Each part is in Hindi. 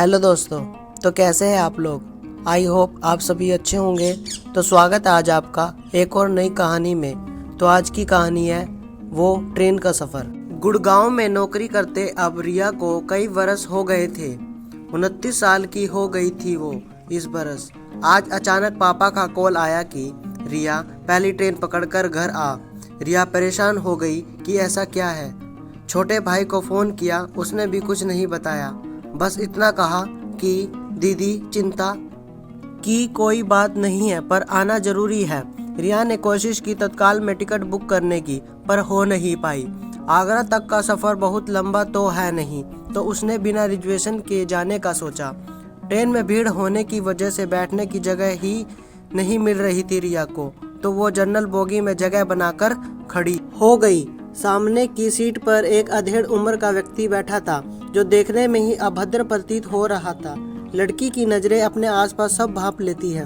हेलो दोस्तों, तो कैसे हैं आप लोग। आई होप आप सभी अच्छे होंगे। तो स्वागत है आज आपका एक और नई कहानी में। तो आज की कहानी है वो ट्रेन का सफ़र। गुड़गांव में नौकरी करते अब रिया को कई बरस हो गए थे। 29 साल की हो गई थी वो इस बरस। आज अचानक पापा का कॉल आया कि रिया पहली ट्रेन पकड़कर घर आ। रिया परेशान हो गई कि ऐसा क्या है। छोटे भाई को फ़ोन किया, उसने भी कुछ नहीं बताया। बस इतना कहा कि दीदी चिंता की कोई बात नहीं है, पर आना जरूरी है। रिया ने कोशिश की तत्काल में टिकट बुक करने की, पर हो नहीं पाई। आगरा तक का सफ़र बहुत लंबा तो है नहीं, तो उसने बिना रिजर्वेशन के जाने का सोचा। ट्रेन में भीड़ होने की वजह से बैठने की जगह ही नहीं मिल रही थी रिया को, तो वो जनरल बोगी में जगह बनाकर खड़ी हो गई। सामने की सीट पर एक अधेड़ उम्र का व्यक्ति बैठा था, जो देखने में ही अभद्र प्रतीत हो रहा था। लड़की की नज़रें अपने आसपास सब भांप लेती है।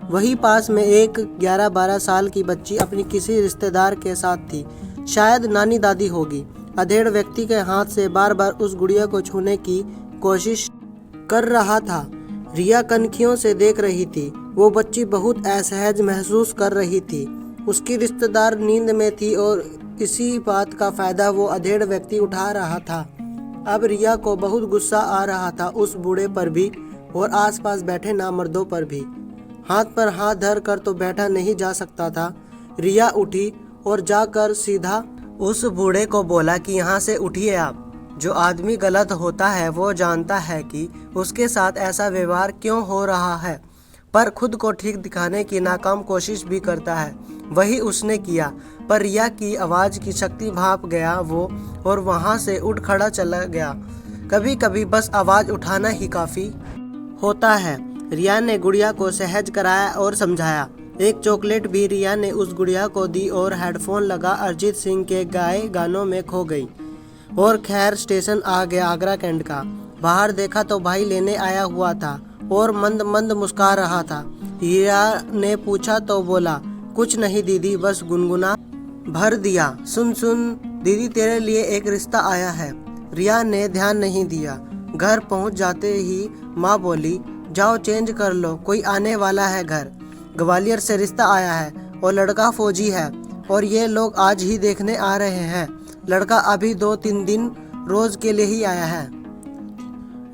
वही पास में एक 11-12 साल की बच्ची अपनी किसी रिश्तेदार के साथ थी, शायद नानी दादी होगी। अधेड़ व्यक्ति के हाथ से बार बार उस गुड़िया को छूने की कोशिश कर रहा था। रिया कनखियों से देख रही थी। वो बच्ची बहुत असहज महसूस कर रही थी। उसकी रिश्तेदार नींद में थी और इसी बात का फायदा वो अधेड़ व्यक्ति उठा रहा था। अब रिया को बहुत गुस्सा आ रहा था, उस बूढ़े पर भी और आसपास बैठे नामर्दों पर भी। हाथ पर हाथ धर कर तो बैठा नहीं जा सकता था। रिया उठी और जाकर सीधा उस बूढ़े को बोला कि यहाँ से उठिए आप। जो आदमी गलत होता है वो जानता है कि उसके साथ ऐसा व्यवहार क्यों हो रहा है, पर खुद को ठीक दिखाने की नाकाम कोशिश भी करता है। वही उसने किया, पर रिया की आवाज़ की शक्ति भांप गया वो, और वहाँ से उठ खड़ा चला गया। कभी कभी बस आवाज़ उठाना ही काफ़ी होता है। रिया ने गुड़िया को सहज कराया और समझाया। एक चॉकलेट भी रिया ने उस गुड़िया को दी और हेडफोन लगा अरिजीत सिंह के गाए गानों में खो गई। और खैर स्टेशन आ गया आगरा कैंट का। बाहर देखा तो भाई लेने आया हुआ था और मंद मंद मुस्कुरा रहा था। रिया ने पूछा तो बोला, कुछ नहीं दीदी, बस गुनगुना भर दिया। सुन सुन दीदी, तेरे लिए एक रिश्ता आया है। रिया ने ध्यान नहीं दिया। घर पहुंच जाते ही माँ बोली, जाओ चेंज कर लो, कोई आने वाला है घर। ग्वालियर से रिश्ता आया है और लड़का फौजी है, और ये लोग आज ही देखने आ रहे हैं। लड़का अभी 2-3 दिन रोज के लिए ही आया है।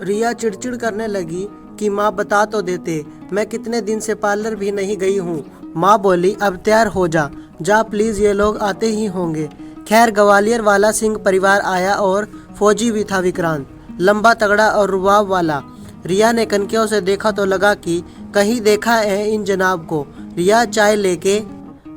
रिया चिड़चिड़ करने लगी कि माँ बता तो देते, मैं कितने दिन से पार्लर भी नहीं गई हूँ। माँ बोली, अब तैयार हो जा जा प्लीज़, ये लोग आते ही होंगे। खैर ग्वालियर वाला सिंह परिवार आया और फौजी भी था विक्रांत, लंबा तगड़ा और रुबाब वाला। रिया ने कनकियों से देखा तो लगा कि कहीं देखा है इन जनाब को। रिया चाय लेके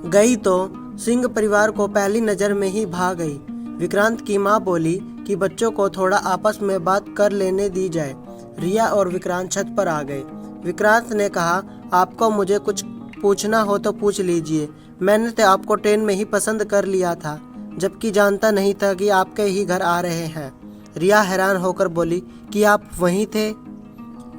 गई तो सिंह परिवार को पहली नज़र में ही भा गई। विक्रांत की माँ बोली कि बच्चों को थोड़ा आपस में बात कर लेने दी जाए। रिया और विक्रांत छत पर आ गए। विक्रांत ने कहा, आपको मुझे कुछ पूछना हो तो पूछ लीजिए। मैंने तो आपको ट्रेन में ही पसंद कर लिया था, जबकि जानता नहीं था कि आपके ही घर आ रहे हैं। रिया हैरान होकर बोली कि आप वहीं थे।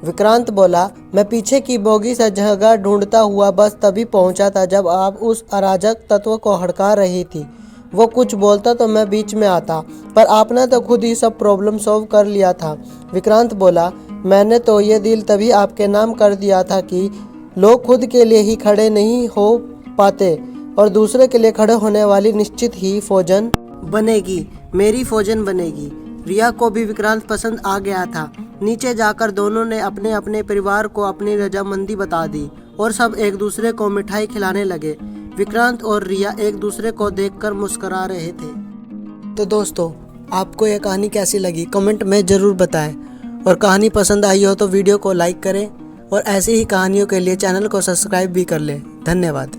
विक्रांत बोला, मैं पीछे की बोगी से जगह ढूंढता हुआ बस तभी पहुंचा था जब आप उस अराजक तत्व को हड़का रही थी। वो कुछ बोलता तो मैं बीच में आता, पर आपने तो खुद ही सब प्रॉब्लम सॉल्व कर लिया था। विक्रांत बोला, मैंने तो ये दिल तभी आपके नाम कर दिया था कि लोग खुद के लिए ही खड़े नहीं हो पाते, और दूसरे के लिए खड़े होने वाली निश्चित ही फौजन बनेगी, मेरी फौजन बनेगी। रिया को भी विक्रांत पसंद आ गया था। नीचे जाकर दोनों ने अपने अपने परिवार को अपनी रजामंदी बता दी और सब एक दूसरे को मिठाई खिलाने लगे। विक्रांत और रिया एक दूसरे को देखकर मुस्कुरा रहे थे। तो दोस्तों, आपको यह कहानी कैसी लगी कमेंट में ज़रूर बताएं, और कहानी पसंद आई हो तो वीडियो को लाइक करें, और ऐसी ही कहानियों के लिए चैनल को सब्सक्राइब भी कर लें। धन्यवाद।